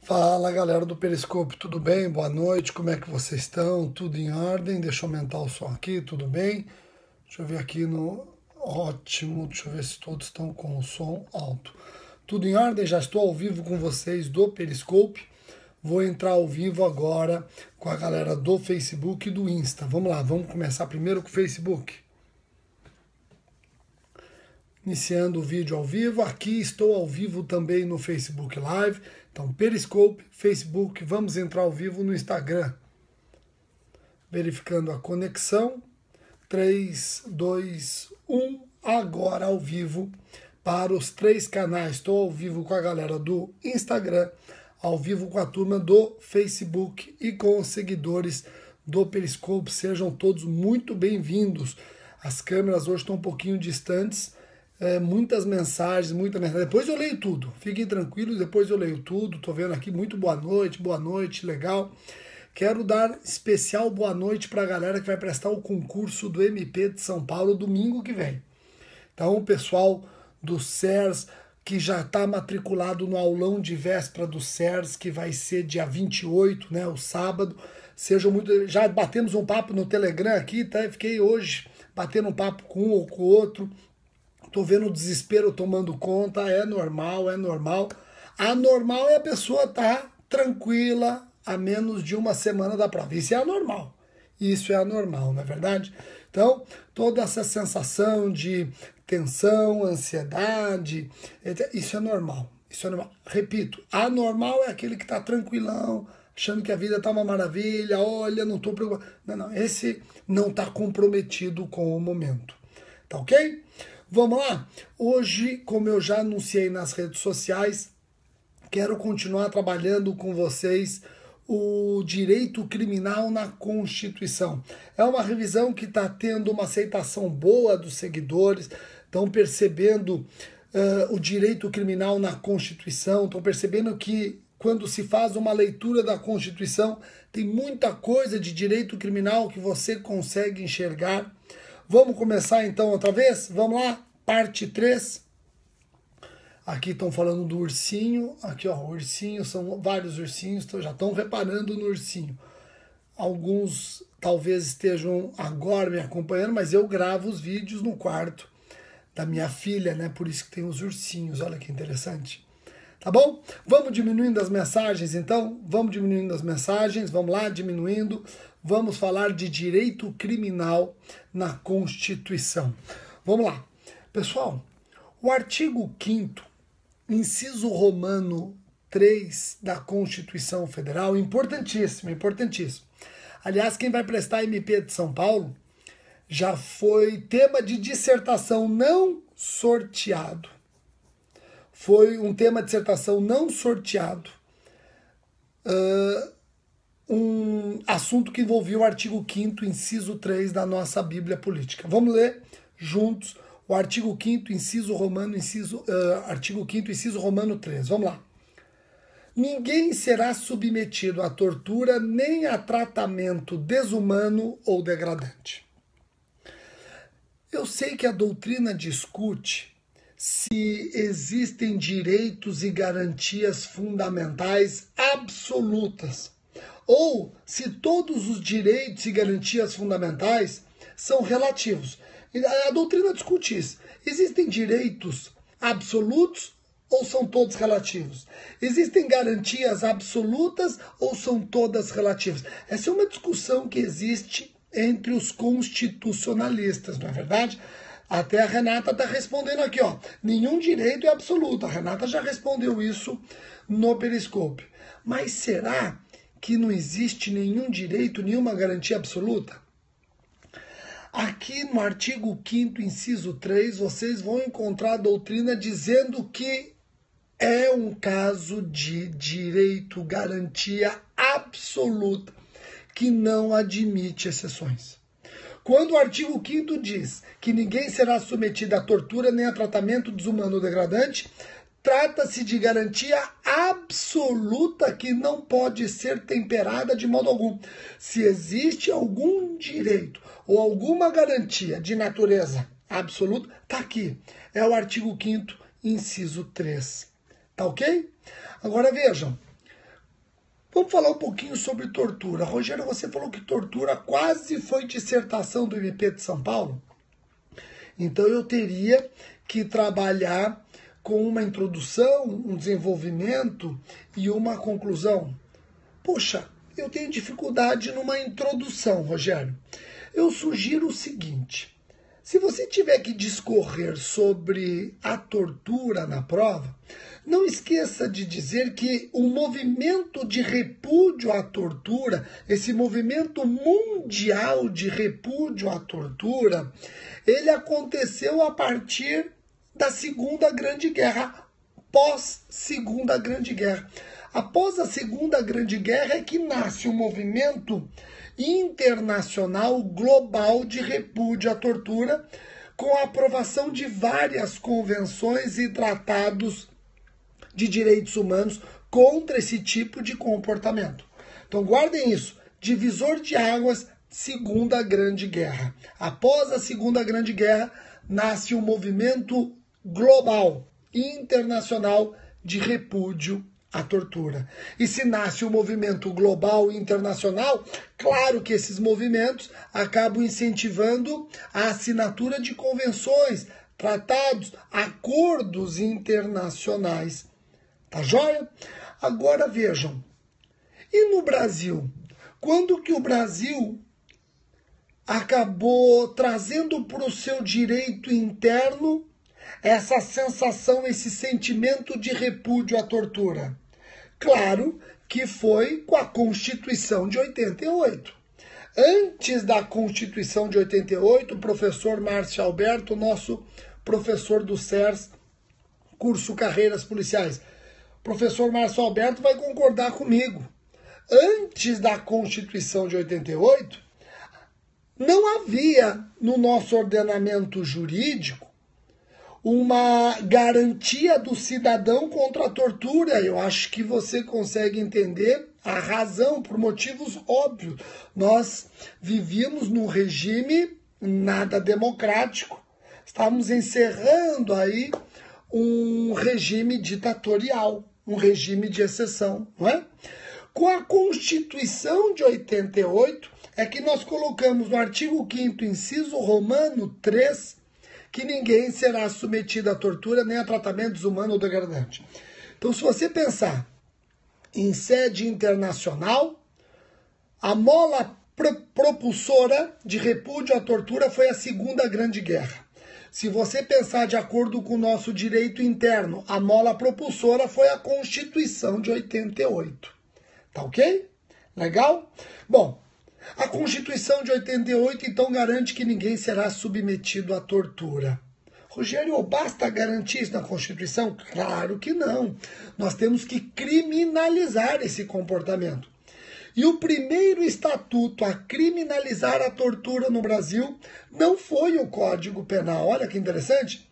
Fala galera do Periscope, tudo bem? Boa noite, como é que vocês estão? Tudo em ordem? Deixa eu aumentar o som aqui, tudo bem? Deixa eu ver aqui no. Ótimo, deixa eu ver se todos estão com o som alto. Tudo em ordem? Já estou ao vivo com vocês do Periscope. Vou entrar ao vivo agora com a galera do Facebook e do Insta. Vamos lá, vamos começar primeiro com o Facebook. Iniciando o vídeo ao vivo, aqui estou ao vivo também no Facebook Live, então Periscope, Facebook, vamos entrar ao vivo no Instagram. Verificando a conexão, 3, 2, 1, agora ao vivo para os 3 canais. Estou ao vivo com a galera do Instagram, ao vivo com a turma do Facebook e com os seguidores do Periscope. Sejam todos muito bem-vindos. As câmeras hoje estão um pouquinho distantes, muitas mensagens, muita mensagem. Depois eu leio tudo, fiquem tranquilos, depois eu leio tudo. Tô vendo aqui muito boa noite, legal. Quero dar especial boa noite para a galera que vai prestar o concurso do MP de São Paulo domingo que vem. Então, o pessoal do SERS que já está matriculado no aulão de véspera do SERS, que vai ser dia 28, né, o sábado. Sejam muito. Já batemos um papo no Telegram aqui, tá? Fiquei hoje batendo um papo com um ou com o outro. Tô vendo o desespero tomando conta, é normal, é normal. Anormal é a pessoa estar tranquila a menos de uma semana da prova. Isso é anormal. Isso é anormal, não é verdade? Então, toda essa sensação de tensão, ansiedade, isso é normal. Isso é normal. Repito, anormal é aquele que está tranquilão, achando que a vida está uma maravilha, olha, não estou preocupado. Não, esse não está comprometido com o momento. Tá ok? Vamos lá? Hoje, como eu já anunciei nas redes sociais, quero continuar trabalhando com vocês o direito criminal na Constituição. É uma revisão que está tendo uma aceitação boa dos seguidores, estão percebendo o direito criminal na Constituição, estão percebendo que quando se faz uma leitura da Constituição, tem muita coisa de direito criminal que você consegue enxergar. Vamos começar então outra vez? Vamos lá? Parte 3. Aqui estão falando do ursinho. Aqui, ó, o ursinho, são vários ursinhos, já estão reparando no ursinho. Alguns talvez estejam agora me acompanhando, mas eu gravo os vídeos no quarto da minha filha, né? Por isso que tem os ursinhos, olha que interessante. Tá bom? Vamos diminuindo as mensagens, então? Vamos diminuindo as mensagens, vamos lá, diminuindo. Vamos falar de direito criminal na Constituição. Vamos lá. Pessoal, o artigo 5º, inciso romano 3 da Constituição Federal, importantíssimo, importantíssimo. Aliás, quem vai prestar MP de São Paulo já foi tema de dissertação não sorteado. Foi um tema de dissertação não sorteado, um assunto que envolvia o artigo 5º, inciso 3 da nossa Bíblia Política. Vamos ler juntos o artigo 5º, inciso romano, artigo 5º, inciso romano 3. Vamos lá. Ninguém será submetido a tortura nem a tratamento desumano ou degradante. Eu sei que a doutrina discute se existem direitos e garantias fundamentais absolutas, ou se todos os direitos e garantias fundamentais são relativos. A doutrina discute isso. Existem direitos absolutos ou são todos relativos? Existem garantias absolutas ou são todas relativas? Essa é uma discussão que existe entre os constitucionalistas, não é verdade? Até a Renata está respondendo aqui, ó. Nenhum direito é absoluto. A Renata já respondeu isso no Periscope. Mas será que não existe nenhum direito, nenhuma garantia absoluta? Aqui no artigo 5º, inciso 3, vocês vão encontrar a doutrina dizendo que é um caso de direito, garantia absoluta, que não admite exceções. Quando o artigo 5º diz que ninguém será submetido a tortura nem a tratamento desumano ou degradante, trata-se de garantia absoluta que não pode ser temperada de modo algum. Se existe algum direito ou alguma garantia de natureza absoluta, está aqui. É o artigo 5º, inciso 3. Tá ok? Agora vejam, Vamos falar um pouquinho sobre tortura. Rogério, você falou que tortura quase foi dissertação do MP de São Paulo. Então eu teria que trabalhar com uma introdução, um desenvolvimento e uma conclusão. Poxa, eu tenho dificuldade numa introdução, Rogério. Eu sugiro o seguinte: se você tiver que discorrer sobre a tortura na prova, não esqueça de dizer que o movimento de repúdio à tortura, esse movimento mundial de repúdio à tortura, ele aconteceu a partir da Segunda Grande Guerra, pós-Segunda Grande Guerra. Após a Segunda Grande Guerra é que nasce o movimento internacional global de repúdio à tortura, com a aprovação de várias convenções e tratados de direitos humanos contra esse tipo de comportamento. Então guardem isso, divisor de águas, Segunda Grande Guerra. Após a Segunda Grande Guerra, nasce um movimento global, internacional de repúdio à tortura. E se nasce um movimento global e internacional, claro que esses movimentos acabam incentivando a assinatura de convenções, tratados, acordos internacionais. Tá joia? Agora vejam, e no Brasil? Quando que o Brasil acabou trazendo para o seu direito interno essa sensação, esse sentimento de repúdio à tortura? Claro que foi com a Constituição de 88. Antes da Constituição de 88, o professor Márcio Alberto, nosso professor do SERS, curso Carreiras Policiais, o professor Márcio Alberto vai concordar comigo. Antes da Constituição de 88, não havia no nosso ordenamento jurídico uma garantia do cidadão contra a tortura. Eu acho que você consegue entender a razão, por motivos óbvios. Nós vivíamos num regime nada democrático. Estávamos encerrando aí um regime ditatorial, um regime de exceção, não é? Com a Constituição de 88 é que nós colocamos no artigo 5º, inciso romano 3, que ninguém será submetido à tortura nem a tratamento desumano ou degradante. Então, se você pensar em sede internacional, a mola propulsora de repúdio à tortura foi a Segunda Grande Guerra. Se você pensar de acordo com o nosso direito interno, a mola propulsora foi a Constituição de 88. Tá ok? Legal? Bom, a Constituição de 88, então, garante que ninguém será submetido à tortura. Rogério, basta garantir isso na Constituição? Claro que não. Nós temos que criminalizar esse comportamento. E o primeiro estatuto a criminalizar a tortura no Brasil não foi o Código Penal. Olha que interessante.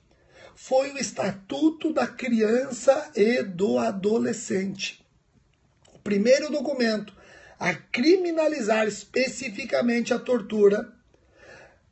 Foi o Estatuto da Criança e do Adolescente. O primeiro documento a criminalizar especificamente a tortura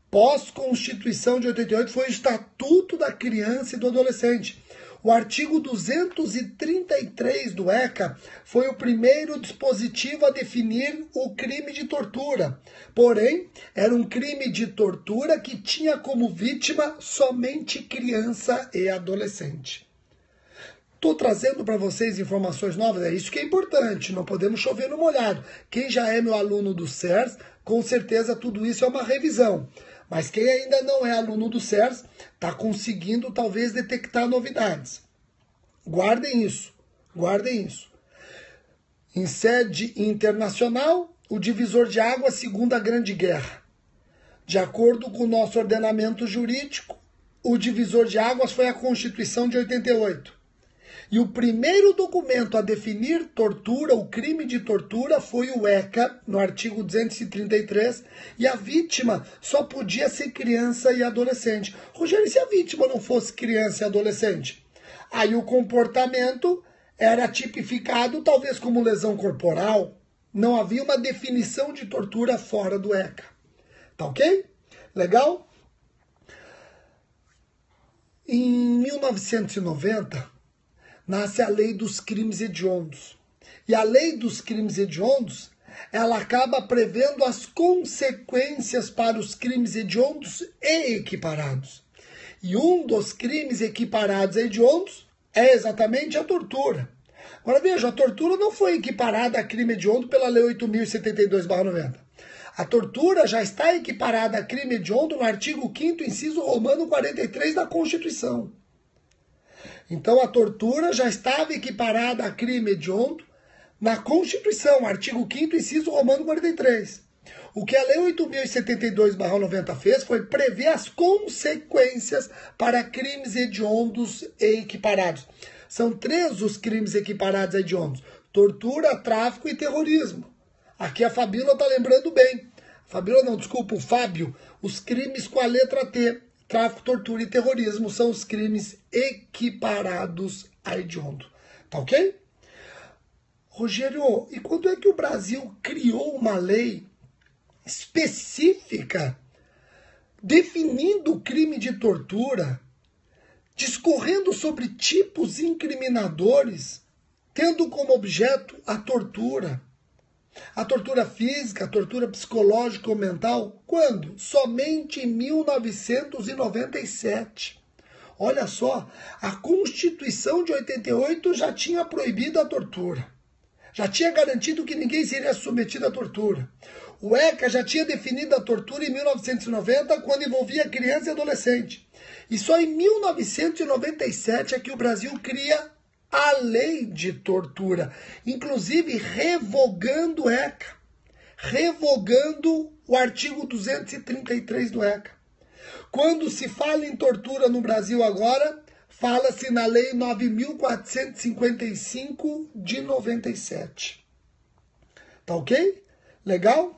pós-Constituição de 88 foi o Estatuto da Criança e do Adolescente. O artigo 233 do ECA foi o primeiro dispositivo a definir o crime de tortura. Porém, era um crime de tortura que tinha como vítima somente criança e adolescente. Estou trazendo para vocês informações novas, é isso que é importante, não podemos chover no molhado. Quem já é meu aluno do SERS, com certeza tudo isso é uma revisão. Mas quem ainda não é aluno do SERS, está conseguindo talvez detectar novidades. Guardem isso, guardem isso. Em sede internacional, o divisor de água, Segunda Grande Guerra. De acordo com o nosso ordenamento jurídico, o divisor de águas foi a Constituição de 88. E o primeiro documento a definir tortura, o crime de tortura, foi o ECA, no artigo 233, e a vítima só podia ser criança e adolescente. Rogério, e se a vítima não fosse criança e adolescente? Aí o comportamento era tipificado talvez como lesão corporal. Não havia uma definição de tortura fora do ECA. Tá ok? Legal? Em 1990... nasce a Lei dos Crimes Hediondos. E a lei dos crimes hediondos, ela acaba prevendo as consequências para os crimes hediondos e equiparados. E um dos crimes equiparados e hediondos é exatamente a tortura. Agora veja, a tortura não foi equiparada a crime hediondo pela Lei 8.072/90. A tortura já está equiparada a crime hediondo no artigo 5º, inciso romano 43 da Constituição. Então a tortura já estava equiparada a crime hediondo na Constituição, artigo 5º, inciso romano 43. O que a Lei 8.072/90 fez foi prever as consequências para crimes hediondos e equiparados. São 3 os crimes equiparados a hediondos: tortura, tráfico e terrorismo. Aqui a Fabíola está lembrando bem. Fabíola não, desculpa, o Fábio. Os crimes com a letra T, tráfico, tortura e terrorismo, são os crimes equiparados a hediondo. Tá ok? Rogério, e quando é que o Brasil criou uma lei específica definindo o crime de tortura, discorrendo sobre tipos incriminadores, tendo como objeto a tortura física, a tortura psicológica ou mental? Quando? Somente em 1997. Olha só, a Constituição de 88 já tinha proibido a tortura. Já tinha garantido que ninguém seria submetido à tortura. O ECA já tinha definido a tortura em 1990, quando envolvia criança e adolescente. E só em 1997 é que o Brasil cria a lei de tortura, inclusive revogando o ECA, revogando o artigo 233 do ECA. Quando se fala em tortura no Brasil agora, fala-se na Lei 9.455 de 97. Tá ok? Legal?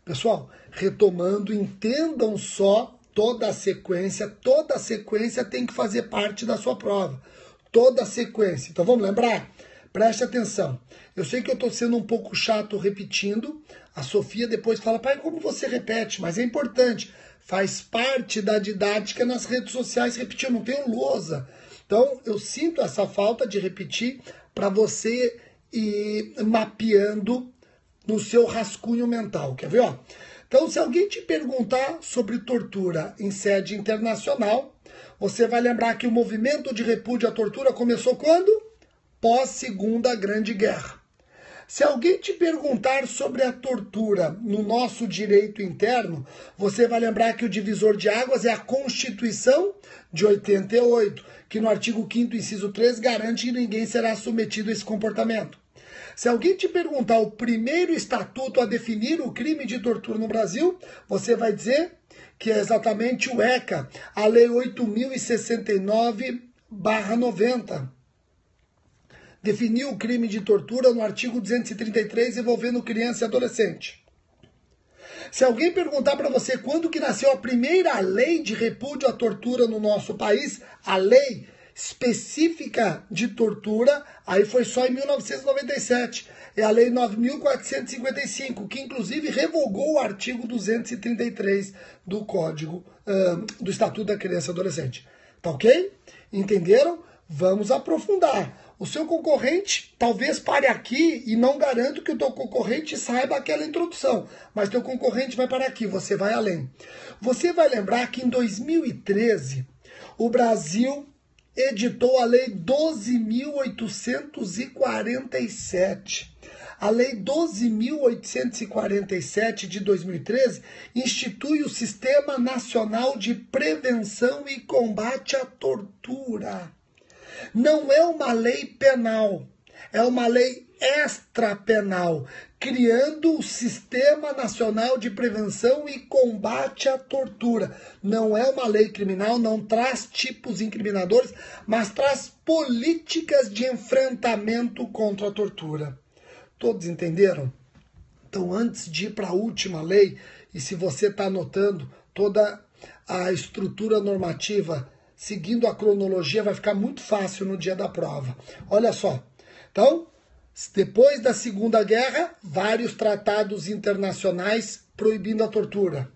Pessoal, retomando, entendam só toda a sequência tem que fazer parte da sua prova. Toda a sequência. Então vamos lembrar? Preste atenção. Eu sei que eu estou sendo um pouco chato repetindo. A Sofia depois fala, pai, como você repete? Mas é importante. Faz parte da didática nas redes sociais repetir. Eu não tenho lousa. Então eu sinto essa falta de repetir para você ir mapeando no seu rascunho mental. Quer ver? Ó? Então, se alguém te perguntar sobre tortura em sede internacional, você vai lembrar que o movimento de repúdio à tortura começou quando? Pós-Segunda Grande Guerra. Se alguém te perguntar sobre a tortura no nosso direito interno, você vai lembrar que o divisor de águas é a Constituição de 88, que no artigo 5º, inciso 3, garante que ninguém será submetido a esse comportamento. Se alguém te perguntar o primeiro estatuto a definir o crime de tortura no Brasil, você vai dizer que é exatamente o ECA, a Lei 8.069/90. Definiu o crime de tortura no artigo 233, envolvendo criança e adolescente. Se alguém perguntar para você quando que nasceu a primeira lei de repúdio à tortura no nosso país, a lei específica de tortura, aí foi só em 1997. É a Lei 9.455, que inclusive revogou o artigo 233 do Código do Estatuto da Criança e Adolescente. Tá ok? Entenderam? Vamos aprofundar. O seu concorrente talvez pare aqui e não garanto que o teu concorrente saiba aquela introdução, mas teu concorrente vai parar aqui, você vai além. Você vai lembrar que em 2013 o Brasil editou a Lei 12.847. A Lei 12.847 de 2013 institui o Sistema Nacional de Prevenção e Combate à Tortura. Não é uma lei penal, é uma lei extrapenal, criando o Sistema Nacional de Prevenção e Combate à Tortura. Não é uma lei criminal, não traz tipos incriminadores, mas traz políticas de enfrentamento contra a tortura. Todos entenderam? Então, antes de ir para a última lei, e se você está anotando toda a estrutura normativa, seguindo a cronologia, vai ficar muito fácil no dia da prova. Olha só. Então, depois da Segunda Guerra, vários tratados internacionais proibindo a tortura.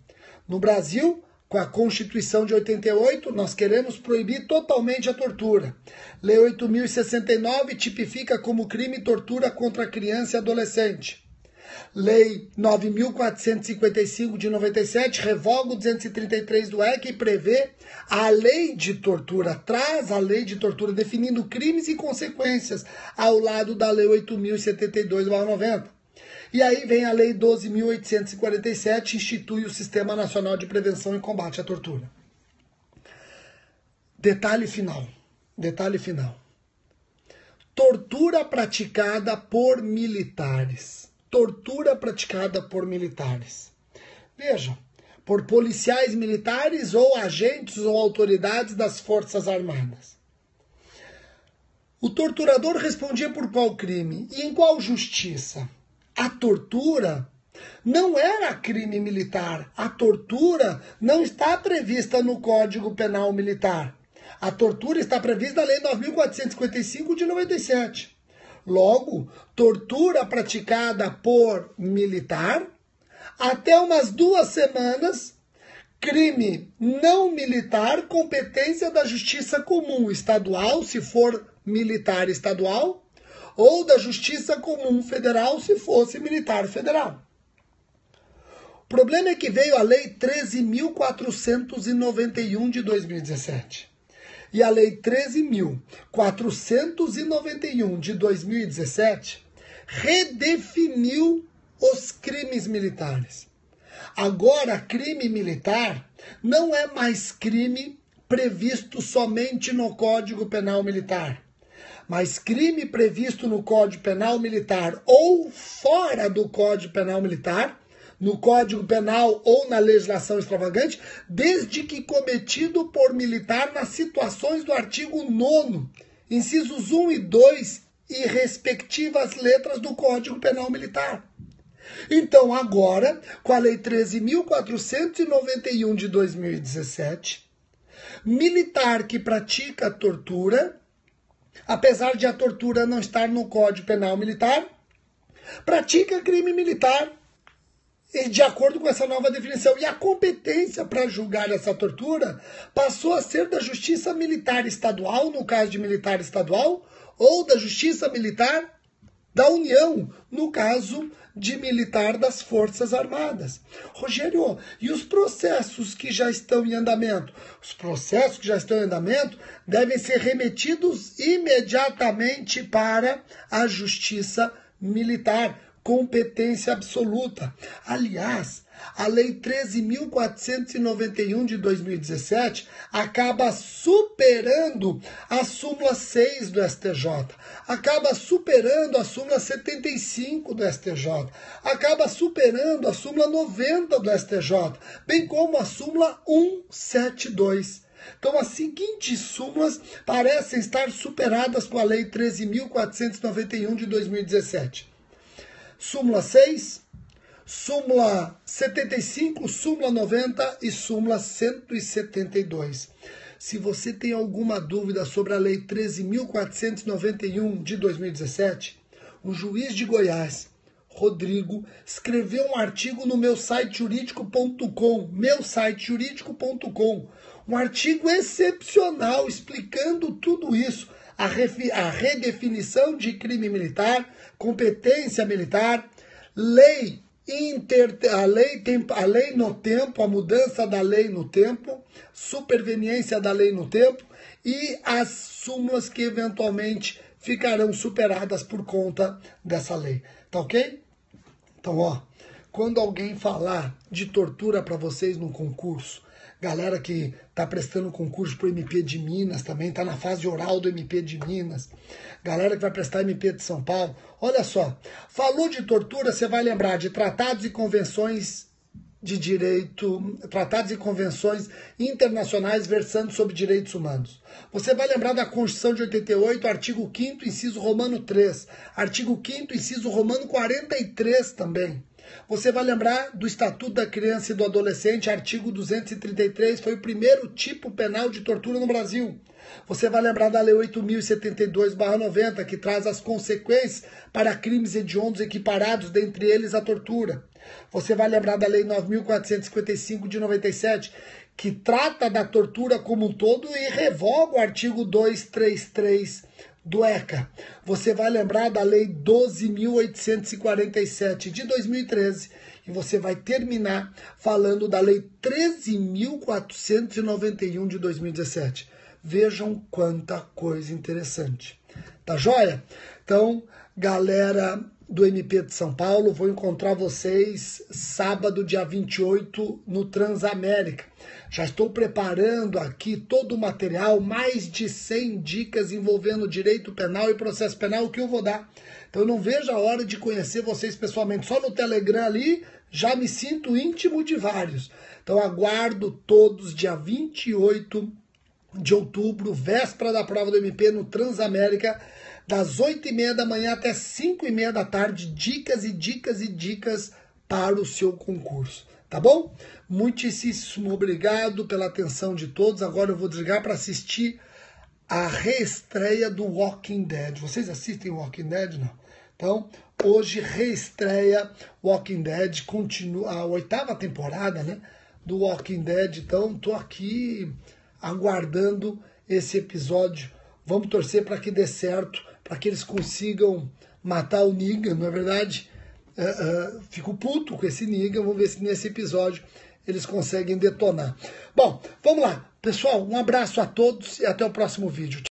No Brasil, Com a Constituição de 88, nós queremos proibir totalmente a tortura. Lei 8.069 tipifica como crime tortura contra criança e adolescente. Lei 9.455 de 97 revoga o 233 do ECA e prevê a lei de tortura, traz a lei de tortura definindo crimes e consequências ao lado da Lei 8.072/90. E aí vem a Lei 12.847, institui o Sistema Nacional de Prevenção e Combate à Tortura. Detalhe final. Tortura praticada por militares. Veja, por policiais militares ou agentes ou autoridades das Forças Armadas. O torturador respondia por qual crime e em qual justiça? A tortura não era crime militar. A tortura não está prevista no Código Penal Militar. A tortura está prevista na Lei 9.455 de 97. Logo, tortura praticada por militar, até umas 2 semanas, crime não militar, competência da Justiça Comum Estadual, se for militar estadual, ou da Justiça Comum Federal, se fosse militar federal. O problema é que veio a Lei 13.491 de 2017. E a Lei 13.491 de 2017 redefiniu os crimes militares. Agora, crime militar não é mais crime previsto somente no Código Penal Militar, mas crime previsto no Código Penal Militar ou fora do Código Penal Militar, no Código Penal ou na legislação extravagante, desde que cometido por militar nas situações do artigo 9º, incisos 1 e 2 e respectivas letras do Código Penal Militar. Então, agora, com a Lei 13.491 de 2017, militar que pratica tortura, apesar de a tortura não estar no Código Penal Militar, pratica crime militar. E de acordo com essa nova definição. E a competência para julgar essa tortura passou a ser da Justiça Militar Estadual, no caso de militar estadual, ou da Justiça Militar da União, no caso de militar das Forças Armadas. Rogério, e os processos que já estão em andamento? Os processos que já estão em andamento devem ser remetidos imediatamente para a Justiça Militar. Competência absoluta. Aliás, a Lei 13.491 de 2017 acaba superando a súmula 6 do STJ, acaba superando a súmula 75 do STJ, acaba superando a súmula 90 do STJ, bem como a súmula 172. Então, as seguintes súmulas parecem estar superadas com a Lei 13.491 de 2017. Súmula 6, súmula 75, súmula 90 e súmula 172. Se você tem alguma dúvida sobre a Lei 13.491 de 2017, o juiz de Goiás, Rodrigo, escreveu um artigo no meu site jurídico.com, um artigo excepcional explicando tudo isso. A redefinição de crime militar, competência militar, a lei no tempo, a mudança da lei no tempo, superveniência da lei no tempo e as súmulas que eventualmente ficarão superadas por conta dessa lei. Tá ok? Então, quando alguém falar de tortura para vocês no concurso, galera que está prestando concurso para o MP de Minas também, está na fase oral do MP de Minas, galera que vai prestar MP de São Paulo, olha só, falou de tortura, você vai lembrar de tratados e convenções de direito, tratados e convenções internacionais versando sobre direitos humanos. Você vai lembrar da Constituição de 88, artigo 5º, inciso romano 3, artigo 5º, inciso romano 43 também. Você vai lembrar do Estatuto da Criança e do Adolescente, artigo 233, foi o primeiro tipo penal de tortura no Brasil. Você vai lembrar da Lei 8.072/90, que traz as consequências para crimes hediondos equiparados, dentre eles a tortura. Você vai lembrar da Lei 9.455 de 97, que trata da tortura como um todo e revoga o artigo 233 do ECA. Você vai lembrar da Lei 12.847 de 2013 e você vai terminar falando da Lei 13.491 de 2017. Vejam quanta coisa interessante. Tá joia? Então, galera do MP de São Paulo, vou encontrar vocês sábado, dia 28, no Transamérica. Já estou preparando aqui todo o material, mais de 100 dicas envolvendo direito penal e processo penal que eu vou dar. Então eu não vejo a hora de conhecer vocês pessoalmente. Só no Telegram ali já me sinto íntimo de vários. Então aguardo todos dia 28 de outubro, véspera da prova do MP no Transamérica, das 8h30 da manhã até 5h30 da tarde, dicas e dicas e dicas para o seu concurso. Tá bom? Muitíssimo obrigado pela atenção de todos. Agora eu vou desligar para assistir a reestreia do Walking Dead. Vocês assistem Walking Dead? Não? Então, hoje reestreia Walking Dead, continua a 8ª temporada, né, do Walking Dead. Então, tô aqui aguardando esse episódio. Vamos torcer para que dê certo, para que eles consigam matar o Negan, não é verdade? Fico puto com esse Negan, vamos ver se nesse episódio eles conseguem detonar. Bom, vamos lá. Pessoal, um abraço a todos e até o próximo vídeo.